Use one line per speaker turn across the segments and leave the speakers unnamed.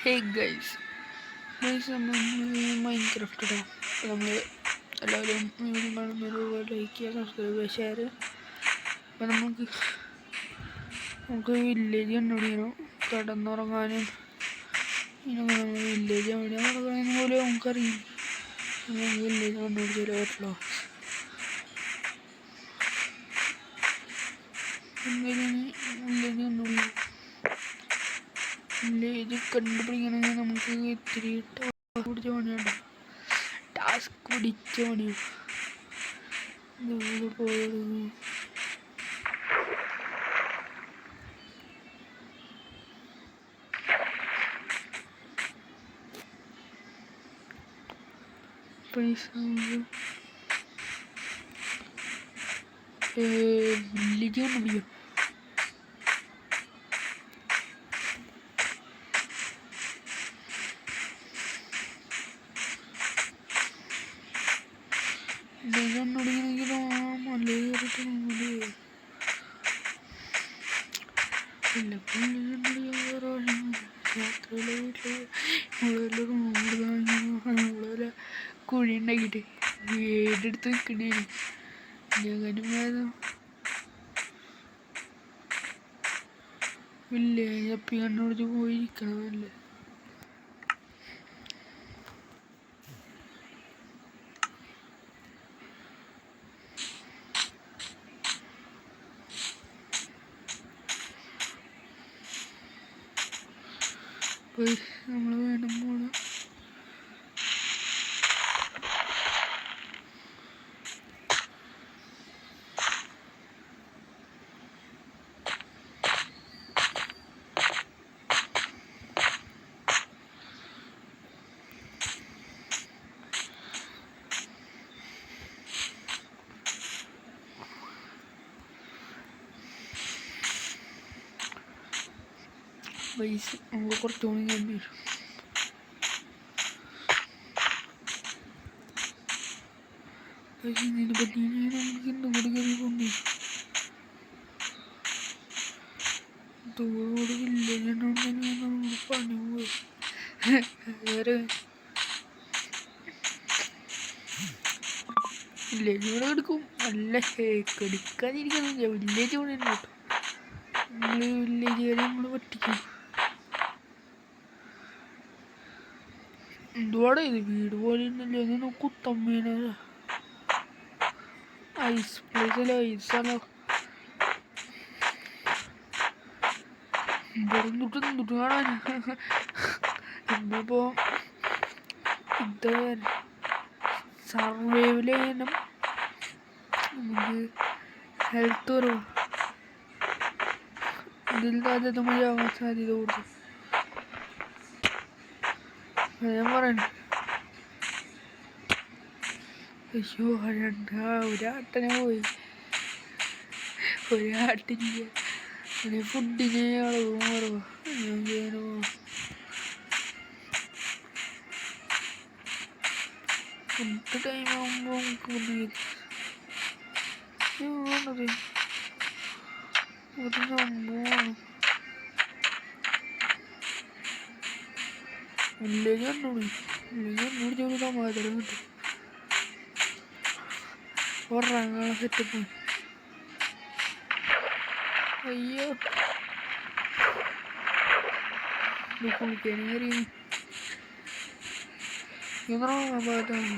Hey guys നമ്മൾ Minecraft ഇടാം. നമ്മൾ എല്ലാവരും വീഡിയോ കാണുന്നവർ ലൈക്ക് ചെയ്യുക, സബ്സ്ക്രൈബ്, ഷെയർ. അപ്പം നമുക്ക് വില്ലേജ് കണ്ടുപിടിക്കണം. കിടന്നുറങ്ങാനും ഇതിനൊക്കെ നമ്മൾ വില്ലേജ് എവിടെയാണ് നടക്കണമെന്ന് പോലും നമുക്കറിയില്ല. നമുക്ക് വില്ലേജ് കണ്ടുപിടിച്ചാലേ പറ്റുള്ളൂ. വില്ലേജ് കണ്ടുപിടിക്കണമെങ്കിൽ നമുക്ക് ഇത്തിരി പിടിച്ച പണിയുണ്ട്. ടാസ്ക് പിടിച്ച പണിയാണ്. പോയത് പൈസ വില്ലേജ് കണ്ടുപിടിക്കണം. കണ്ടുപിടിക്കണമെങ്കിൽ മല കയറിയിട്ട് നമ്മളെ കുഴി ഉണ്ടാക്കിയിട്ട് വീടെടുത്ത് നിൽക്കണേ. ഞങ്ങനും വേദം വില്ലേജ് അപ്പി കണ്ടുപിടിച്ച് പോയിരിക്കണമല്ലേ. നമ്മൾ വേണം പോണം. പൈസ നമുക്ക് കുറച്ചുകൂടി ഞാൻ വരും. ഇതിനെ പറ്റി നമുക്ക് ഇന്നും കൂടി കയറി പോകണ്ടേ. തോട് വില്ലേജ് ഉണ്ടെങ്കിൽ നമ്മൾ പണി പോയി വേറെ വില്ലേജ് കൂടെ എടുക്കും. നല്ല എടുക്കാതിരിക്കുന്നില്ല. വില്ലേജ് കൂടെ ഉണ്ട് കേട്ടോ. നമ്മൾ വില്ലേജ് വരെ നമ്മൾ പറ്റിക്കും. എന്തുവാടെ ഇത് വീട് പോലെ ഉണ്ടല്ലോ. ഇത് കുത്തമ്മേന ഐസ് പ്ലേസ് അല്ല, ഐസല്ലോ. എന്തുട്ട് കാണാൻ എന്നിപ്പോ ഇത് സർവൈവൽ ചെയ്യണം. നമുക്ക് ഹെൽത്ത് കുറവ്. ഇതിൽ താഴെ മതിയാവാൻ സാധ്യത കൂടുതൽ. ഞാൻ പറയണേ. അയ്യോ ഒരാട്ടനെ പോയി. ഒരാട്ടില്ല. ഫുഡിന് അളവും കുറവാ. ഫുഡ് ടൈം ആകുമ്പോൾ നമുക്ക് ഒരു സംഭവമാണ്. വില്ലേജ് കണ്ടുപിടിച്ചൊരു സമാധാനം കിട്ടും. ഉറങ്ങാൻ സെറ്റപ്പ്. അയ്യോ കുളിക്കാൻ കയറി ഇങ്ങനെ ആ ഭാഗത്താണ്.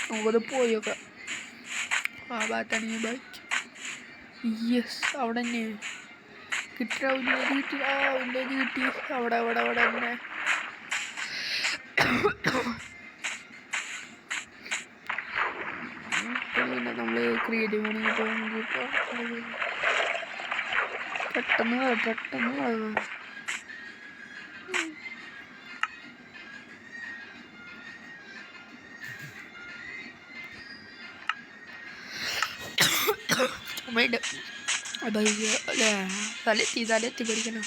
നമുക്കത് പോയൊക്കെ ആ ഭാഗത്താണ് ഈ ബൈക്ക്. യെസ്, അവിടെ തന്നെ കിട്ടിയ വില്ലേജ് കിട്ടി. അവിടെ തന്നെ പിന്നെ നമ്മൾ ക്രിയേറ്റീവ് ആണെങ്കിൽ പെട്ടെന്ന് തലെത്തി പഠിക്കണം.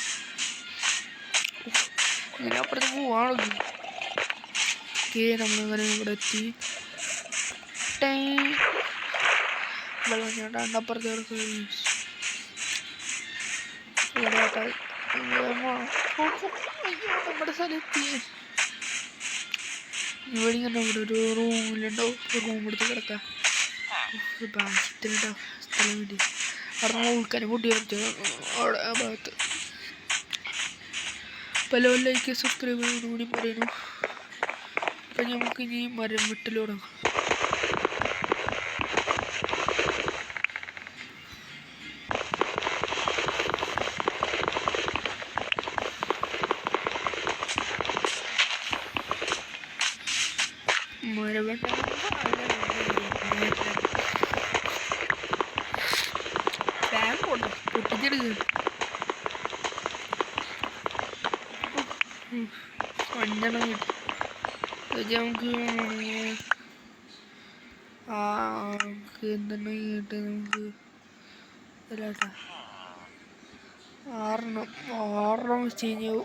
ഇങ്ങനെ അപ്പുറത്ത് പോവാണല്ലോ. നമ്മളിങ്ങനെ ഇവിടെ എത്തി. വെള്ളം ചേട്ടാണ്ട് അപ്പുറത്ത് അയ്യോ നമ്മുടെ സ്ഥലത്ത് ഇവിടെ ഇങ്ങനെ ഇവിടെ ഒരു റൂമിലുണ്ടാവും, റൂം എടുത്ത് കിടക്കാം. ബാക്കിട്ടുണ്ടാവും സ്ഥലം വേണ്ടി കാരണം ഉൾക്കാരെ പൊട്ടി വെച്ചു അവിടെ ആ ഭാഗത്ത്. പല ലൈക്ക് സബ്സ്ക്രൈബ് കൂടി പറയുന്നു. അപ്പം നമുക്കിനി മരം വെട്ടൽ തുടങ്ങാം. മരം വെട്ടൽ ഫാൻ പോട്ടെ പൊട്ടിച്ചെടുക്കുക. മഞ്ഞെണ്ണം കിട്ടും നമുക്ക് എന്തെണ്ണം കേട്ട് നമുക്ക് അല്ലാട്ടാ 6 വെച്ച് കഴിഞ്ഞാൽ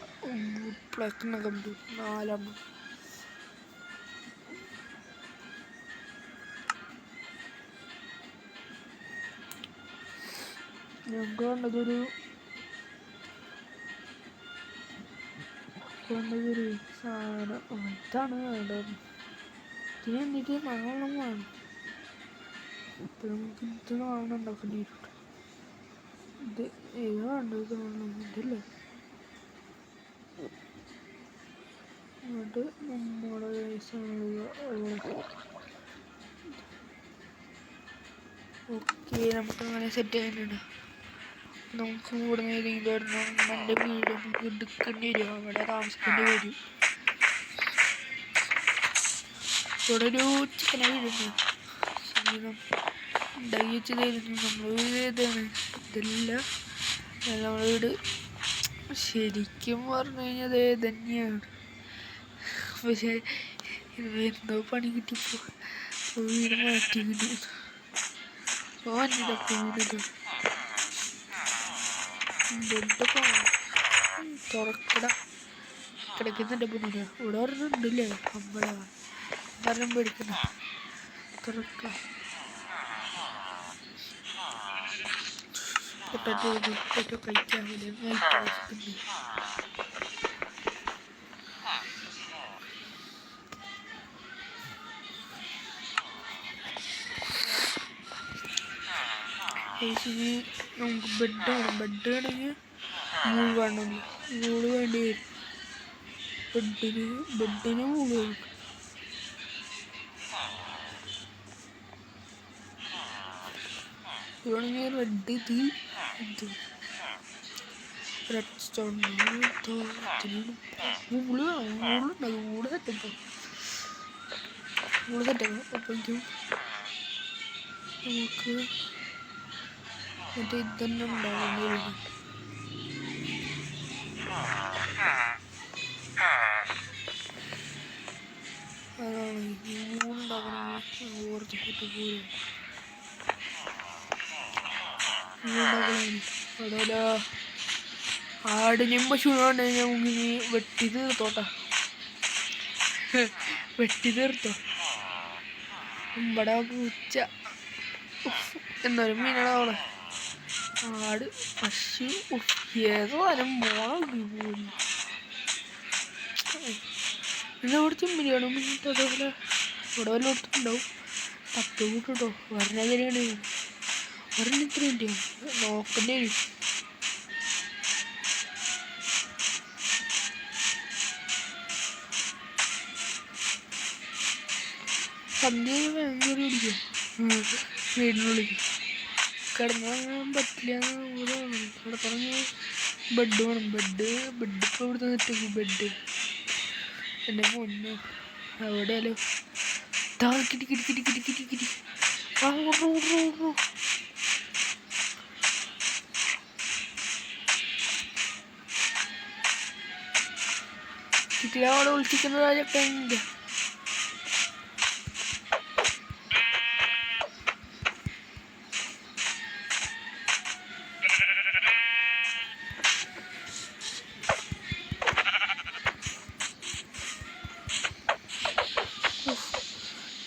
പ്ലക്കിനൊക്കെ കിട്ടും. 4 ഞങ്ങൾക്ക് വേണ്ടതൊരു സാധനം ഇതാണ് വേണ്ടത്. ഇതിന് വേണ്ടിയിട്ട് നല്ലോണം വേണം. ഇപ്പം നമുക്ക് ഇത് നാളെ ഉണ്ടാക്കേണ്ടി വരും. ഇത് ഏത് വേണ്ടത് ഇതല്ലേ. എന്നിട്ട് നമ്മുടെ ഓക്കെ നമുക്കങ്ങനെ സെറ്റ് ചെയ്യുന്നുണ്ട്. നമുക്ക് ഇവിടെ നിന്ന് ഏതെങ്കിലും എൻ്റെ വീട് നമുക്ക് എടുക്കേണ്ടി വരും, അവിടെ താമസിക്കേണ്ടി വരും. ഇവിടെ ഒരു ചിക്കനെ വീടുണ്ട്, ഉണ്ടാക്കി വെച്ച് തരുന്നു. നമ്മൾ ഇതാണ് ഇതെല്ലാം നമ്മുടെ വീട്. ശരിക്കും പറഞ്ഞു കഴിഞ്ഞാൽ അത് തന്നെയാണ്. പക്ഷേ എന്തോ പണി കിട്ടിയപ്പോൾ വീട് മാറ്റിയിരുന്നു. ഇതൊക്കെ വീടത് ബെഡൊക്കെ തുറക്കട കിടക്കുന്നുണ്ട്. പിന്നെ ഇവിടെ പറഞ്ഞിട്ടുണ്ടല്ലേ അമ്പള മരം പേടിക്കണ തുറക്ക പൊട്ടറ്റോ കഴിക്കാൻ നമുക്ക് ബെഡ് വേണം. ബെഡ് വേണമെങ്കിൽ മൂള് വേണമല്ലോ, മൂള് വേണ്ടി വരും. ബെഡിന് മൂള് വേണം. ഇതാണെങ്കിൽ റെഡ് ഇത് റെഡ് സ്റ്റോൺ മൂള് വേണം. മൂളുണ്ടാകും, മൂള് സെറ്റപ്പം അപ്പോഴേക്കും നമുക്ക് മറ്റേ ഇതന്നെ ഉണ്ടാകുന്നില്ല. അതാണ് മൂന്നുണ്ടാക്കണമെങ്കിൽ ഓർത്തിട്ട് പോലും അതല്ല. ആടിനും പശുവിനുണ്ട് നമുക്കിനി വെട്ടി തീർത്തോട്ടാ, വെട്ടി തീർത്തോ. ഇവിടെ പൂച്ച എന്തായാലും മീനാണ്. ആട് പശു ഏതോ തരം മുളകി പോയി. ഇവിടെ ചിമ്മിനിയാണ് മീനിട്ട്. അതേപോലെ ഇവിടെ വല്ല കൊടുത്തിട്ടുണ്ടാവും. 10 കൂട്ടോ വരണതിനാണ് ഇത്ര വേണ്ടിയാണ് നോക്കണ്ടേ. സന്ധ്യ ഭയങ്കര പിടിക്കും വീടിനുള്ളിൽ കിടന്നുറങ്ങാൻ പറ്റില്ല. കിടത്തുറങ്ങി ബെഡ് വേണം. ബെഡ് ഇപ്പോൾ ഇവിടുത്തെ നിൽക്കും. ബെഡ് എൻ്റെ പൊന്നോ എവിടെയാലോ കിട്ടി കിട്ടി കിട്ടി കിട്ടി കിട്ടി കിട്ടി കിട്ടിയ അവിടെ വിളിച്ചിരിക്കുന്നതൊക്കെ ഉണ്ട്.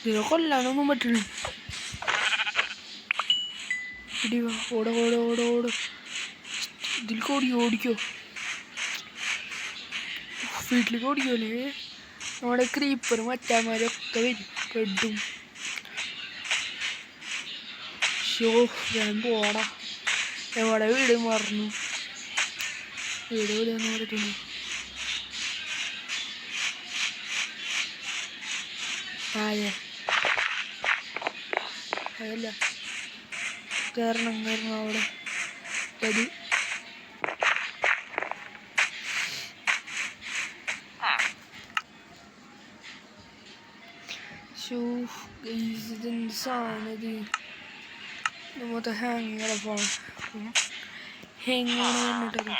ഇതിനെ കൊല്ലാനൊന്നും പറ്റണേ. ഇടി ഓട ഓട ഓട ഓട ഇതിൽ ഓടിക്കോ. വീട്ടിലേക്ക് ഓടിക്കൂലേ നമ്മുടെ ക്രീപ്പറും മറ്റാന്മാരൊക്കെ വരും പെടും. ഷോ ഞാൻ പോടാ എവിടെ വീട് മറന്നു വീട് എവിടെയാന്ന് പറഞ്ഞിട്ടുണ്ട്. അതല്ല കയറണം അവിടെ അത് ഇതെന്ത് സാധനത് മൊത്തം ഹാങ്ങിങ്ങടെ ഫോൺ ഹാങ്ങാണ് പറഞ്ഞിട്ടത്.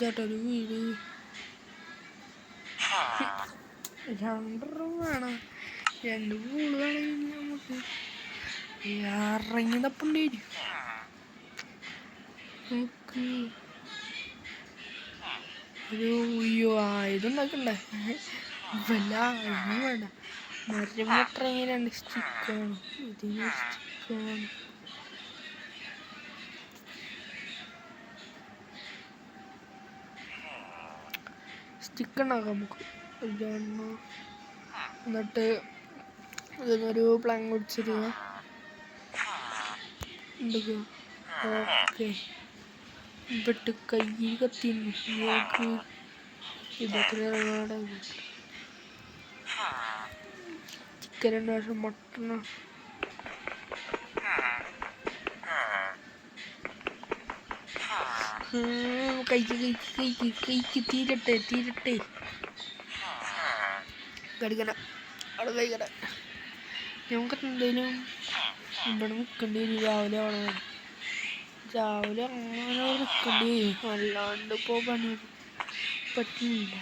ചേട്ടാ ഒരു വീട് 2 വേണം 2 പൂള് വേണമെങ്കിൽ നമുക്ക് ഇറങ്ങി തപ്പണ്ടി വരും. നമുക്ക് ഒരു ഇതുണ്ടാക്കണ്ടേ വല്ല ഒന്നും വേണ്ട. മരം വെട്ടറങ്ങി 2 സ്റ്റിക്കാണ് ഇതിന് സ്റ്റിക്കാണ്. സ്റ്റിക്ക് ഉണ്ടാക്കാം നമുക്ക് എന്നിട്ട് ഇതിനൊരു പ്ലാങ് ഒടിച്ചിടുക. ഓക്കെ ഇപ്പിട്ട് കൈ കത്തിന്നു നോക്ക് ഇതൊക്കെ ചിക്കൻ മട്ടൺ കൈക്ക് തീരട്ടെ കടിക്കണ അവിടെ കഴിക്കണ. നമുക്ക് എന്തെങ്കിലും ഇവിടെ നിൽക്കേണ്ടി വരും. രാവിലെ അങ്ങനെ നിൽക്കേണ്ടി വരും. അല്ലാണ്ട് ഇപ്പോൾ പണി പറ്റുന്നില്ല.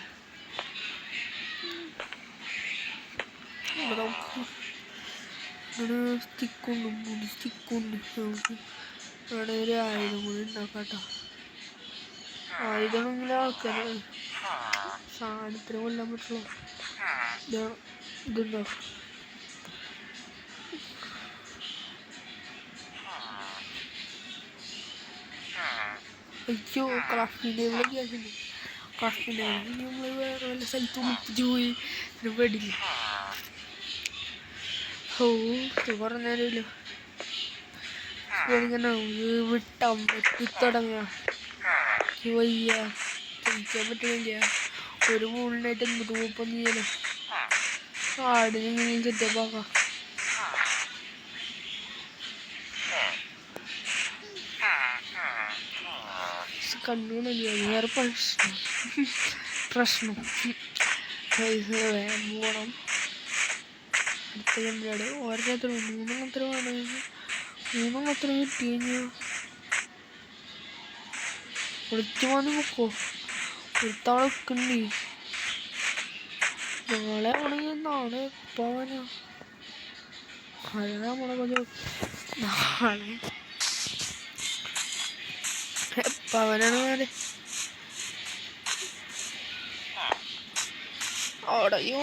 നമുക്ക് ഇവിടെ സ്റ്റിക്കുണ്ട് 3 സ്റ്റിക്കുണ്ട്. നമുക്ക് ഇവിടെ ഒരു ആയുധം കൂടി ഉണ്ടാക്കാം കേട്ടോ. ആയുധമാണെങ്കിൽ ആൾക്കാർ സാധനത്തിന് കൊല്ലാൻ പറ്റുള്ളൂ. ഇതുണ്ടാക്കും. അയ്യോ ക്രാഫ്റ്റിംഗ് ടേബിളൊക്കെ ആക്കുന്നുണ്ട്. ക്രാഫ്റ്റിംഗ് ടേബിൾ നമ്മൾ വേറെ വല്ല സ്ഥലത്ത് മുട്ടിച്ച് പോയി പേടില്ല. കുറേ നേരമില്ല ഇങ്ങനെ വെട്ടിത്തുടങ്ങുക. വയ്യ കഴിക്കാൻ പറ്റുന്നില്ല. ഒരു മൂളിനായിട്ട് എന്ത് തൂപ്പൊന്നും ചെയ്യല. ആടിനെങ്ങനെ സെറ്റപ്പാക്കാം. കണ്ണൂണല്ല വേറെ പ്രശ്നം വേഗം പോകണം. അടുത്ത കണ്ടാട് ഓരോരുത്തർ 3 വേണമെങ്കിൽ 3 കിട്ടി കഴിഞ്ഞാൽ വിളിച്ചു വന്ന് നോക്കോ. ഒരുത്തവണ വെക്കണ്ടേ നാളെ ആണെങ്കിൽ നാളെ എപ്പോവാനാ അത് നമ്മളെ നാളെ എപ്പവനാണ് നാളെ അവിടെയോ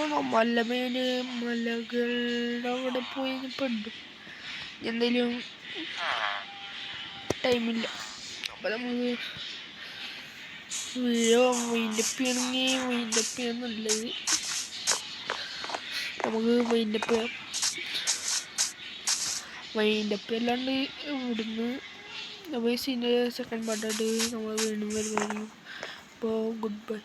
മലകളുടെ അവിടെ പോയി പെട്ടു. എന്തെങ്കിലും ടൈമില്ല. അപ്പം നമുക്ക് വൈൻഡപ്പ് നല്ലത്. നമുക്ക് വൈൻഡപ്പ് അല്ലാണ്ട് ഇവിടുന്ന് സെക്കൻഡ് പാർട്ടായിട്ട് നമ്മൾ വീണ്ടും വരുന്നതായിരിക്കും. അപ്പോൾ ഗുഡ് ബൈ.